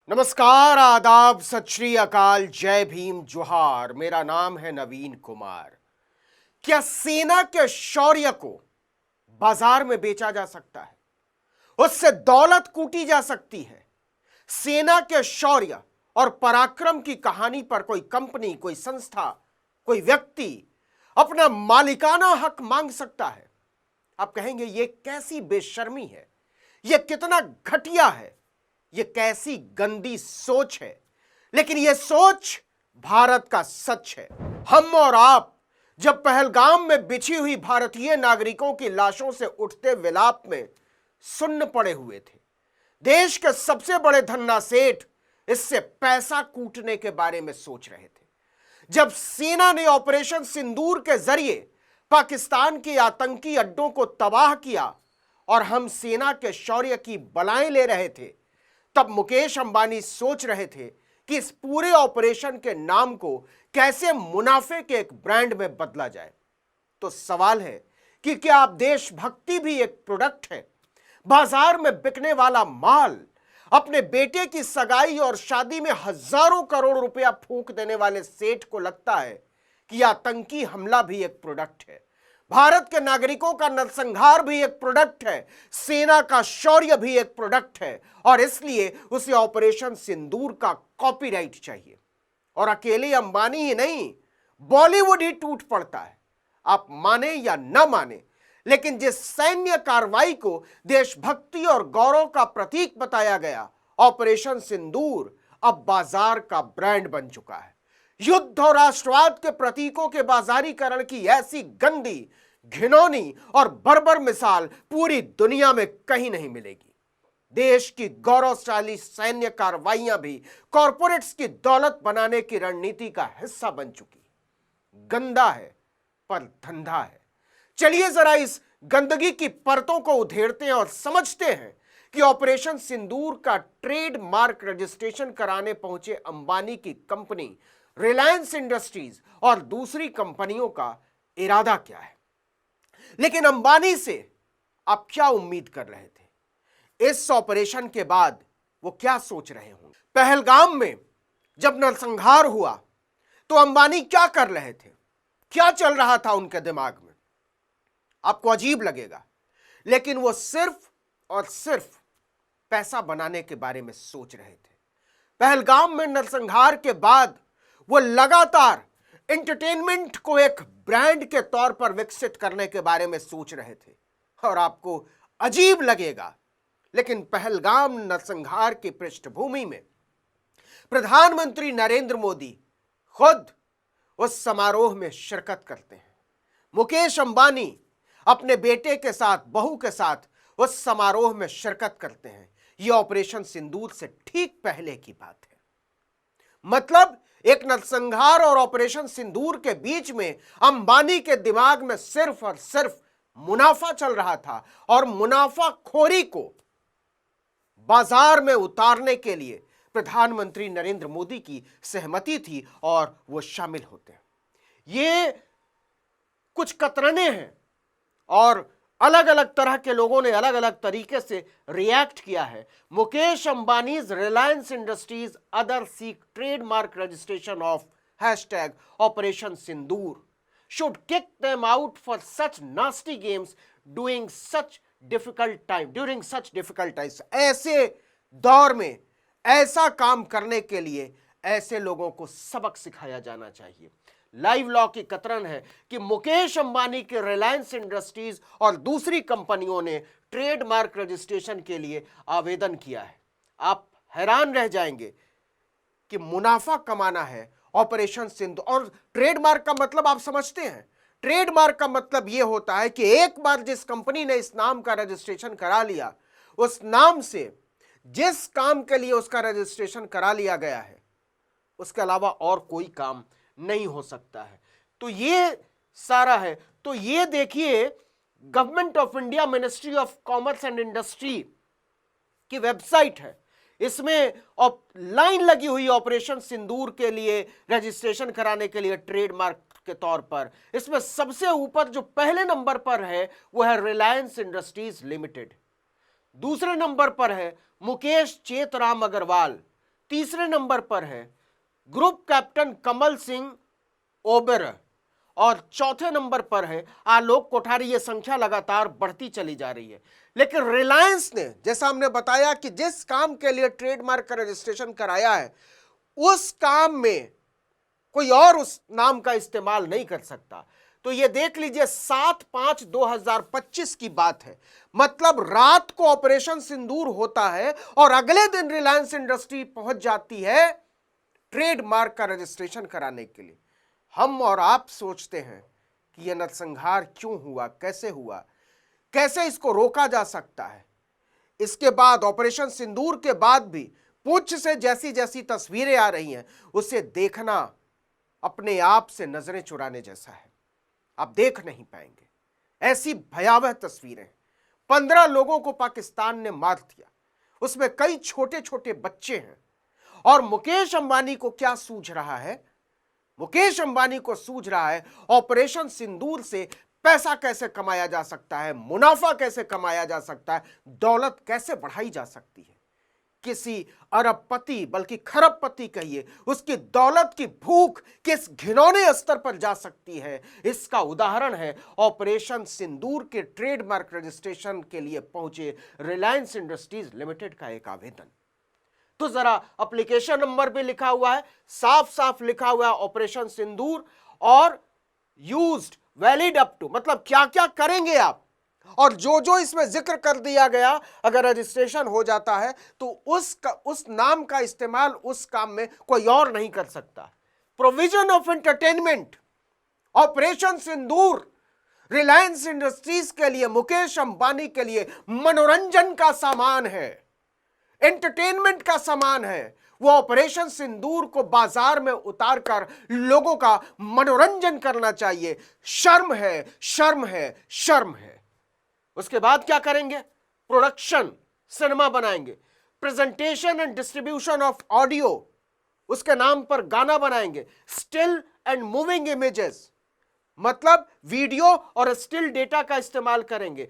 नमस्कार, आदाब, सत श्री अकाल, जय भीम, जोहार। मेरा नाम है नवीन कुमार। क्या सेना के शौर्य को बाजार में बेचा जा सकता है? उससे दौलत कूटी जा सकती है? सेना के शौर्य और पराक्रम की कहानी पर कोई कंपनी, कोई संस्था, कोई व्यक्ति अपना मालिकाना हक मांग सकता है? आप कहेंगे यह कैसी बेशर्मी है, यह कितना घटिया है, यह कैसी गंदी सोच है। लेकिन यह सोच भारत का सच है। हम और आप जब पहलगाम में बिछी हुई भारतीय नागरिकों की लाशों से उठते विलाप में सुन्न पड़े हुए थे, देश के सबसे बड़े धन्ना सेठ इससे पैसा कूटने के बारे में सोच रहे थे, जब सेना ने ऑपरेशन सिंदूर के जरिए पाकिस्तान के आतंकी अड्डों को तबाह किया और हम सेना के शौर्य की बलाएं ले रहे थे, तब मुकेश अंबानी सोच रहे थे कि इस पूरे ऑपरेशन के नाम को कैसे मुनाफे के एक ब्रांड में बदला जाए। तो सवाल है कि क्या आप देशभक्ति भी एक प्रोडक्ट है? बाजार में बिकने वाला माल, अपने बेटे की सगाई और शादी में हजारों करोड़ रुपया फूंक देने वाले सेठ को लगता है कि आतंकी हमला भी एक प्रोडक्ट है, भारत के नागरिकों का नरसंहार भी एक प्रोडक्ट है, सेना का शौर्य भी एक प्रोडक्ट है, और इसलिए उसे ऑपरेशन सिंदूर का कॉपीराइट चाहिए। और अकेले अंबानी ही नहीं, बॉलीवुड ही टूट पड़ता है। आप माने या न माने, लेकिन जिस सैन्य कार्रवाई को देशभक्ति और गौरव का प्रतीक बताया गया, ऑपरेशन सिंदूर अब बाजार का ब्रांड बन चुका है। युद्ध और राष्ट्रवाद के प्रतीकों के बाजारीकरण की ऐसी गंदी, घिनौनी और बर्बर मिसाल पूरी दुनिया में कहीं नहीं मिलेगी। देश की गौरवशाली सैन्य कार्रवाइयां भी कॉरपोरेट्स की दौलत बनाने की रणनीति का हिस्सा बन चुकी। गंदा है पर धंधा है। चलिए जरा इस गंदगी की परतों को उधेड़ते हैं और समझते हैं कि ऑपरेशन सिंदूर का ट्रेडमार्क रजिस्ट्रेशन कराने पहुंचे अंबानी की कंपनी रिलायंस इंडस्ट्रीज और दूसरी कंपनियों का इरादा क्या है। लेकिन अंबानी से आप क्या उम्मीद कर रहे थे? इस ऑपरेशन के बाद वो क्या सोच रहे होंगे? पहलगाम में जब नरसंहार हुआ तो अंबानी क्या कर रहे थे? क्या चल रहा था उनके दिमाग में? आपको अजीब लगेगा, लेकिन वो सिर्फ और सिर्फ पैसा बनाने के बारे में सोच रहे थे। पहलगाम में नरसंहार के बाद वो लगातार एंटरटेनमेंट को एक ब्रांड के तौर पर विकसित करने के बारे में सोच रहे थे। और आपको अजीब लगेगा, लेकिन पहलगाम नरसंहार की पृष्ठभूमि में प्रधानमंत्री नरेंद्र मोदी खुद उस समारोह में शिरकत करते हैं। मुकेश अंबानी अपने बेटे के साथ, बहू के साथ उस समारोह में शिरकत करते हैं। यह ऑपरेशन सिंदूर से ठीक पहले की बात है। मतलब एक नरसंहार और ऑपरेशन सिंदूर के बीच में अंबानी के दिमाग में सिर्फ और सिर्फ मुनाफा चल रहा था, और मुनाफाखोरी को बाजार में उतारने के लिए प्रधानमंत्री नरेंद्र मोदी की सहमति थी और वो शामिल होते हैं। ये कुछ कतरने हैं और अलग अलग तरह के लोगों ने अलग अलग तरीके से रिएक्ट किया है। Mukesh Ambanis Reliance industries other seek trademark registration of hashtag operation Sindoor should kick them out for such nasty games during such difficult times. ऐसे दौर में ऐसा काम करने के लिए ऐसे लोगों को सबक सिखाया जाना चाहिए। लाइव लॉ की कतरन है कि मुकेश अंबानी के रिलायंस इंडस्ट्रीज और दूसरी कंपनियों ने ट्रेडमार्क रजिस्ट्रेशन के लिए आवेदन किया है। आप हैरान रह जाएंगे कि मुनाफा कमाना है ऑपरेशन सिंधु। और ट्रेडमार्क का मतलब आप समझते हैं? ट्रेडमार्क का मतलब यह होता है कि एक बार जिस कंपनी ने इस नाम का रजिस्ट्रेशन करा लिया, उस नाम से जिस काम के लिए उसका रजिस्ट्रेशन करा लिया गया है, उसके अलावा और कोई काम नहीं हो सकता है। तो ये सारा है। तो ये देखिए, government of India ministry of commerce and industry की वेबसाइट है। इसमें लाइन लगी हुई ऑपरेशन सिंदूर के लिए रजिस्ट्रेशन कराने के लिए ट्रेडमार्क के तौर पर। इसमें सबसे ऊपर जो पहले नंबर पर है वो है रिलायंस इंडस्ट्रीज लिमिटेड। दूसरे नंबर पर है मुकेश चेतराम अग्रवाल, तीसरे नंबर पर है ग्रुप कैप्टन कमल सिंह ओबेरॉय और चौथे नंबर पर है आलोक कोठारी। ये संख्या लगातार बढ़ती चली जा रही है, लेकिन रिलायंस ने, जैसा हमने बताया कि जिस काम के लिए ट्रेडमार्क का रजिस्ट्रेशन कराया है उस काम में कोई और उस नाम का इस्तेमाल नहीं कर सकता। तो ये देख लीजिए 7/5/2025 की बात है, मतलब रात को ऑपरेशन सिंदूर होता है और अगले दिन रिलायंस इंडस्ट्री पहुंच जाती है ट्रेडमार्क का रजिस्ट्रेशन कराने के लिए। हम और आप सोचते हैं कि यह नरसंहार क्यों हुआ, कैसे हुआ, कैसे इसको रोका जा सकता है। इसके बाद ऑपरेशन सिंदूर के बाद भी पुंछ से जैसी जैसी तस्वीरें आ रही हैं उसे देखना अपने आप से नजरें चुराने जैसा है। आप देख नहीं पाएंगे ऐसी भयावह तस्वीरें। 15 लोगों को पाकिस्तान ने मार दिया, उसमें कई छोटे छोटे बच्चे हैं। और मुकेश अंबानी को क्या सूझ रहा है? मुकेश अंबानी को सूझ रहा है ऑपरेशन सिंदूर से पैसा कैसे कमाया जा सकता है, मुनाफा कैसे कमाया जा सकता है, दौलत कैसे बढ़ाई जा सकती है। किसी अरबपति बल्कि खरबपति कहिए, उसकी दौलत की भूख किस घिनौने स्तर पर जा सकती है, इसका उदाहरण है ऑपरेशन सिंदूर के ट्रेडमार्क रजिस्ट्रेशन के लिए पहुंचे रिलायंस इंडस्ट्रीज लिमिटेड का एक आवेदन। तो जरा एप्लीकेशन नंबर भी लिखा हुआ है, साफ साफ लिखा हुआ है ऑपरेशन सिंदूर और यूज्ड वैलिड अप टू, मतलब क्या क्या करेंगे आप, और जो जो इसमें जिक्र कर दिया गया अगर रजिस्ट्रेशन हो जाता है तो उस नाम का इस्तेमाल उस काम में कोई और नहीं कर सकता। Provision of entertainment, operation Sindoor Reliance industries के लिए, मुकेश अंबानी के लिए मनोरंजन का सामान है, एंटरटेनमेंट का सामान है। वो ऑपरेशन सिंदूर को बाजार में उतारकर लोगों का मनोरंजन करना चाहिए। शर्म है, शर्म है, शर्म है। उसके बाद क्या करेंगे? प्रोडक्शन, सिनेमा बनाएंगे, presentation and distribution of audio, उसके नाम पर गाना बनाएंगे, स्टिल एंड मूविंग इमेजेस, मतलब वीडियो और स्टिल डेटा का इस्तेमाल करेंगे।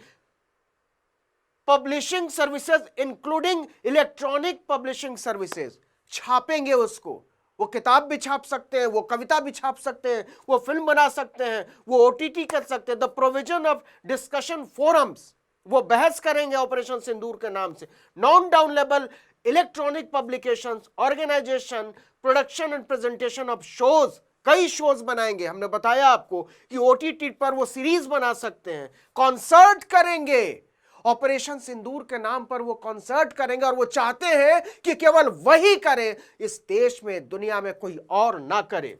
Publishing services including electronic publishing services, छापेंगे उसको। वो किताब भी छाप सकते हैं, वो कविता भी छाप सकते हैं, वो फिल्म बना सकते हैं, वो ओटीटी कर सकते हैं। The provision of discussion forums, वो बहस करेंगे ऑपरेशन सिंदूर के नाम से। Non downloadable electronic publications, organisation, production and presentation of shows, कई शोज बनाएंगे। हमने बताया आपको कि ओटीटी पर वो सीरीज बना सकते हैं। कॉन्सर्ट करेंगे, ऑपरेशन सिंदूर के नाम पर वो कॉन्सर्ट करेंगे और वो चाहते हैं कि केवल वही करें, इस देश में, दुनिया में कोई और ना करे।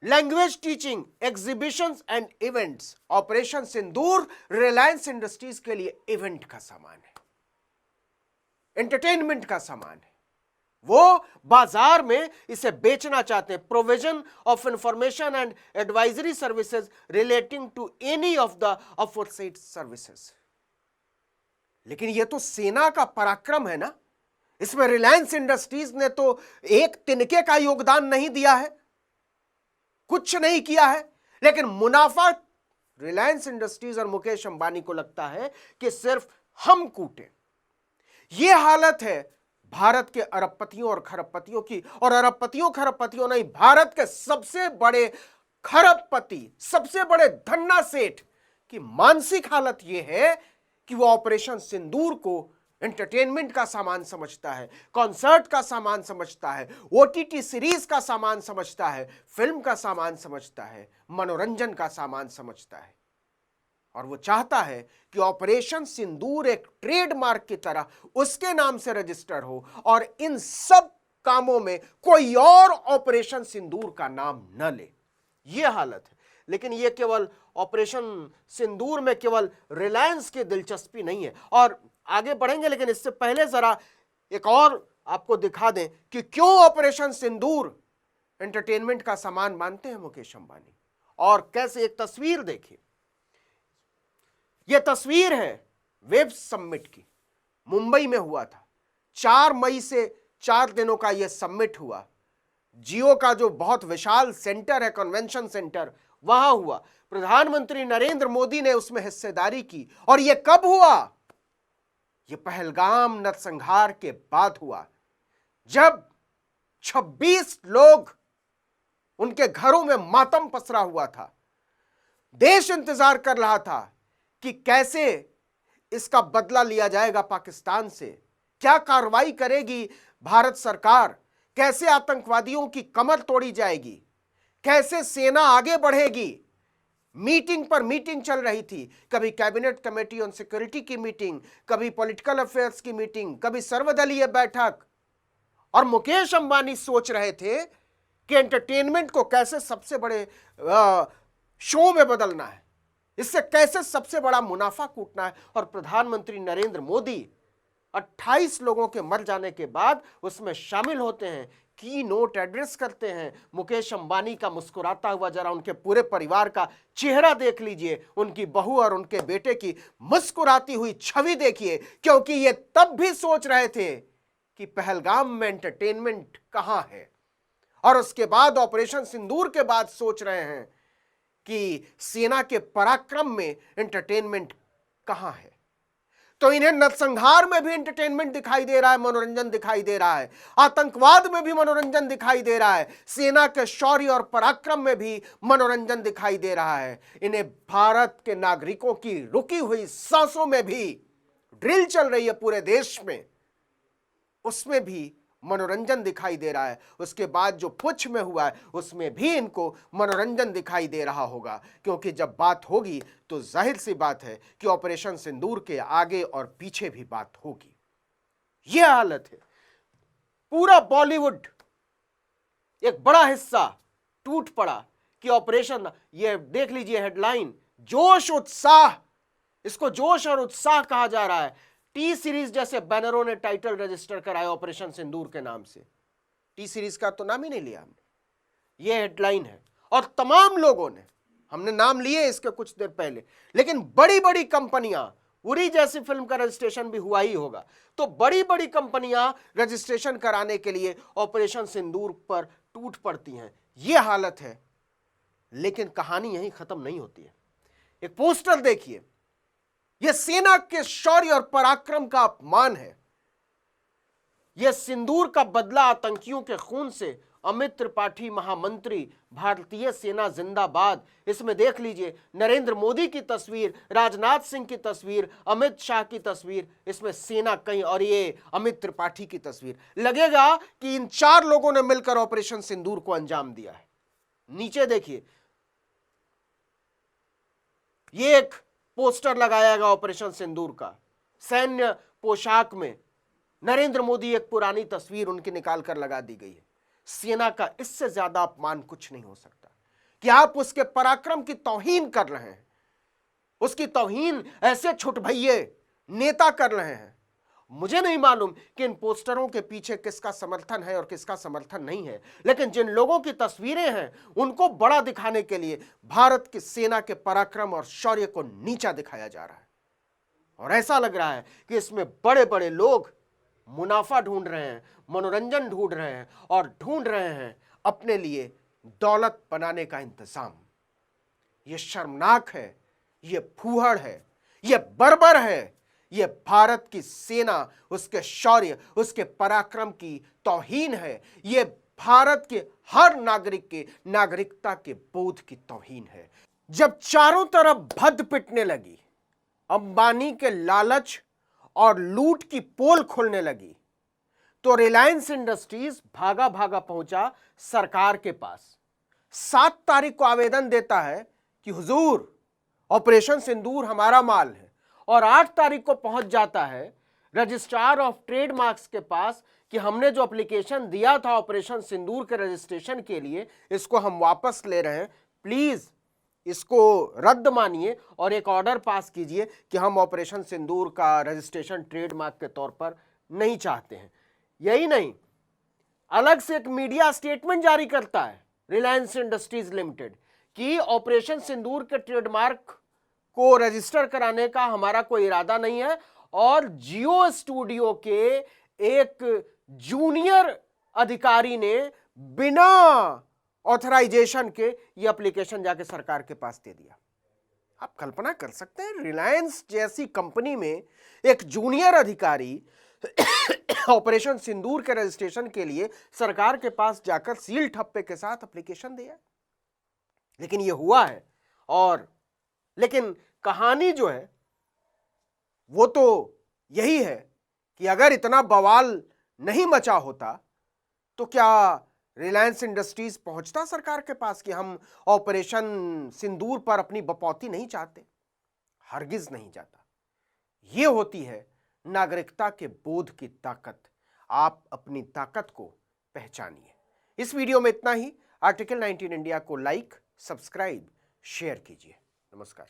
Language teaching, exhibitions and events, operation Sindoor Reliance industries के लिए इवेंट का सामान है, एंटरटेनमेंट का सामान है। वो बाजार में इसे बेचना चाहते हैं। Provision of information and advisory services relating to any of the aforesaid services. लेकिन ये तो सेना का पराक्रम है ना, इसमें रिलायंस इंडस्ट्रीज ने तो एक तिनके का योगदान नहीं दिया है, कुछ नहीं किया है। लेकिन मुनाफा रिलायंस इंडस्ट्रीज और मुकेश अंबानी को लगता है कि सिर्फ हम कूटे। यह हालत है भारत के अरबपतियों और खरबपतियों की। और अरबपतियों खरबपतियों नहीं, भारत के सबसे बड़े खरबपति, सबसे बड़े धन्ना सेठ की मानसिक हालत यह है कि वो ऑपरेशन सिंदूर को एंटरटेनमेंट का सामान समझता है, कॉन्सर्ट का सामान समझता है, ओटीटी सीरीज का सामान समझता है, फिल्म का सामान समझता है, मनोरंजन का सामान समझता है। और वो चाहता है कि ऑपरेशन सिंदूर एक ट्रेडमार्क की तरह उसके नाम से रजिस्टर हो और इन सब कामों में कोई और ऑपरेशन सिंदूर का नाम न ले। यह हालत है। लेकिन यह केवल ऑपरेशन सिंदूर में केवल रिलायंस की दिलचस्पी नहीं है। और आगे बढ़ेंगे, लेकिन इससे पहले जरा एक और आपको दिखा दें कि क्यों ऑपरेशन सिंदूर एंटरटेनमेंट का सामान मानते हैं मुकेश अंबानी, और कैसे। एक तस्वीर देखिए, यह तस्वीर है वेब समिट की, मुंबई में हुआ था। 4 मई से 4 दिनों का यह समिट हुआ। जियो का जो बहुत विशाल सेंटर है, कन्वेंशन सेंटर, वहां हुआ। प्रधानमंत्री नरेंद्र मोदी ने उसमें हिस्सेदारी की। और यह कब हुआ? यह पहलगाम नरसंहार के बाद हुआ। जब 26 लोग उनके घरों में मातम पसरा हुआ था, देश इंतजार कर रहा था कि कैसे इसका बदला लिया जाएगा पाकिस्तान से, क्या कार्रवाई करेगी भारत सरकार, कैसे आतंकवादियों की कमर तोड़ी जाएगी, कैसे सेना आगे बढ़ेगी। मीटिंग पर मीटिंग चल रही थी, कभी कैबिनेट कमेटी ऑन सिक्योरिटी की मीटिंग, कभी पॉलिटिकल अफेयर्स की मीटिंग, कभी सर्वदलीय बैठक। और मुकेश अंबानी सोच रहे थे कि एंटरटेनमेंट को कैसे सबसे बड़े शो में बदलना है, इससे कैसे सबसे बड़ा मुनाफा कूटना है। और प्रधानमंत्री नरेंद्र मोदी 28 लोगों के मर जाने के बाद उसमें शामिल होते हैं, की नोट एड्रेस करते हैं। मुकेश अंबानी का मुस्कुराता हुआ, जरा उनके पूरे परिवार का चेहरा देख लीजिए, उनकी बहू और उनके बेटे की मुस्कुराती हुई छवि देखिए, क्योंकि ये तब भी सोच रहे थे कि पहलगाम में एंटरटेनमेंट कहां है। और उसके बाद ऑपरेशन सिंदूर के बाद सोच रहे हैं कि सेना के पराक्रम में एंटरटेनमेंट कहां है। तो इन्हें नरसंहार में भी एंटरटेनमेंट दिखाई दे रहा है, मनोरंजन दिखाई दे रहा है, आतंकवाद में भी मनोरंजन दिखाई दे रहा है, सेना के शौर्य और पराक्रम में भी मनोरंजन दिखाई दे रहा है। इन्हें भारत के नागरिकों की रुकी हुई सांसों में भी ड्रिल चल रही है पूरे देश में, उसमें भी मनोरंजन दिखाई दे रहा है। उसके बाद जो पुछ में हुआ है उसमें भी इनको मनोरंजन दिखाई दे रहा होगा, क्योंकि जब बात होगी तो जाहिर सी बात है कि ऑपरेशन सिंदूर के आगे और पीछे भी बात होगी। यह हालत है। पूरा बॉलीवुड एक बड़ा हिस्सा टूट पड़ा कि ऑपरेशन, ये देख लीजिए हेडलाइन, जोश उत्साह, इसको जोश और उत्साह कहा जा रहा है। टी सीरीज जैसे बैनरों ने टाइटल रजिस्टर कराया ऑपरेशन सिंदूर के नाम से। टी सीरीज का तो नाम ही नहीं लिया हमने, यह हेडलाइन है। और तमाम लोगों ने, हमने नाम लिए इसके कुछ देर पहले, लेकिन बड़ी बड़ी कंपनियां, उरी जैसी फिल्म का रजिस्ट्रेशन भी हुआ ही होगा, तो बड़ी बड़ी कंपनियां रजिस्ट्रेशन कराने के लिए ऑपरेशन सिंदूर पर टूट पड़ती हैं। यह हालत है। लेकिन कहानी यहीं खत्म नहीं होती है। एक पोस्टर देखिए, यह सेना के शौर्य और पराक्रम का अपमान है। यह सिंदूर का बदला आतंकियों के खून से। अमित त्रिपाठी महामंत्री, भारतीय सेना जिंदाबाद। इसमें देख लीजिए नरेंद्र मोदी की तस्वीर, राजनाथ सिंह की तस्वीर, अमित शाह की तस्वीर, इसमें सेना कहीं, और ये अमित त्रिपाठी की तस्वीर। लगेगा कि इन 4 लोगों ने मिलकर ऑपरेशन सिंदूर को अंजाम दिया है। नीचे देखिए, ये एक पोस्टर लगाया गया ऑपरेशन सिंदूर का, सैन्य पोशाक में नरेंद्र मोदी, एक पुरानी तस्वीर उनकी निकाल कर लगा दी गई है। सेना का इससे ज्यादा अपमान कुछ नहीं हो सकता कि आप उसके पराक्रम की तौहीन कर रहे हैं, उसकी तौहीन ऐसे छुटभइये नेता कर रहे हैं। मुझे नहीं मालूम कि इन पोस्टरों के पीछे किसका समर्थन है और किसका समर्थन नहीं है, लेकिन जिन लोगों की तस्वीरें हैं उनको बड़ा दिखाने के लिए भारत की सेना के पराक्रम और शौर्य को नीचा दिखाया जा रहा है। और ऐसा लग रहा है कि इसमें बड़े बड़े लोग मुनाफा ढूंढ रहे हैं, मनोरंजन ढूंढ रहे हैं, और ढूंढ रहे हैं अपने लिए दौलत बनाने का इंतजाम। यह शर्मनाक है, यह फूहड़ है, यह बर्बर है। यह भारत की सेना, उसके शौर्य, उसके पराक्रम की तौहीन है। यह भारत के हर नागरिक के नागरिकता के बोध की तौहीन है। जब चारों तरफ भद्द पिटने लगी, अंबानी के लालच और लूट की पोल खुलने लगी, तो रिलायंस इंडस्ट्रीज भागा भागा पहुंचा सरकार के पास। 7 तारीख को आवेदन देता है कि हुजूर ऑपरेशन सिंदूर हमारा माल है, और 8 तारीख को पहुंच जाता है रजिस्ट्रार ऑफ ट्रेडमार्क्स के पास कि हमने जो एप्लीकेशन दिया था ऑपरेशन सिंदूर के रजिस्ट्रेशन के लिए, इसको हम वापस ले रहे हैं, प्लीज इसको रद्द मानिए और एक ऑर्डर पास कीजिए कि हम ऑपरेशन सिंदूर का रजिस्ट्रेशन ट्रेडमार्क के तौर पर नहीं चाहते हैं। यही नहीं, अलग से एक मीडिया स्टेटमेंट जारी करता है रिलायंस इंडस्ट्रीज लिमिटेड कि ऑपरेशन सिंदूर के ट्रेडमार्क को रजिस्टर कराने का हमारा कोई इरादा नहीं है, और जियो स्टूडियो के एक जूनियर अधिकारी ने बिना ऑथराइजेशन के ये एप्लीकेशन जाके सरकार के पास दे दिया। आप कल्पना कर सकते हैं, रिलायंस जैसी कंपनी में एक जूनियर अधिकारी ऑपरेशन सिंदूर के रजिस्ट्रेशन के लिए सरकार के पास जाकर सील ठप्पे के साथ एप्लीकेशन दिया, लेकिन ये हुआ है। और लेकिन कहानी जो है वो तो यही है कि अगर इतना बवाल नहीं मचा होता तो क्या रिलायंस इंडस्ट्रीज पहुंचता सरकार के पास कि हम ऑपरेशन सिंदूर पर अपनी बपौती नहीं चाहते? हरगिज नहीं जाता। ये होती है नागरिकता के बोध की ताकत। आप अपनी ताकत को पहचानिए। इस वीडियो में इतना ही। आर्टिकल 19 इंडिया को लाइक, सब्सक्राइब, शेयर कीजिए। नमस्कार।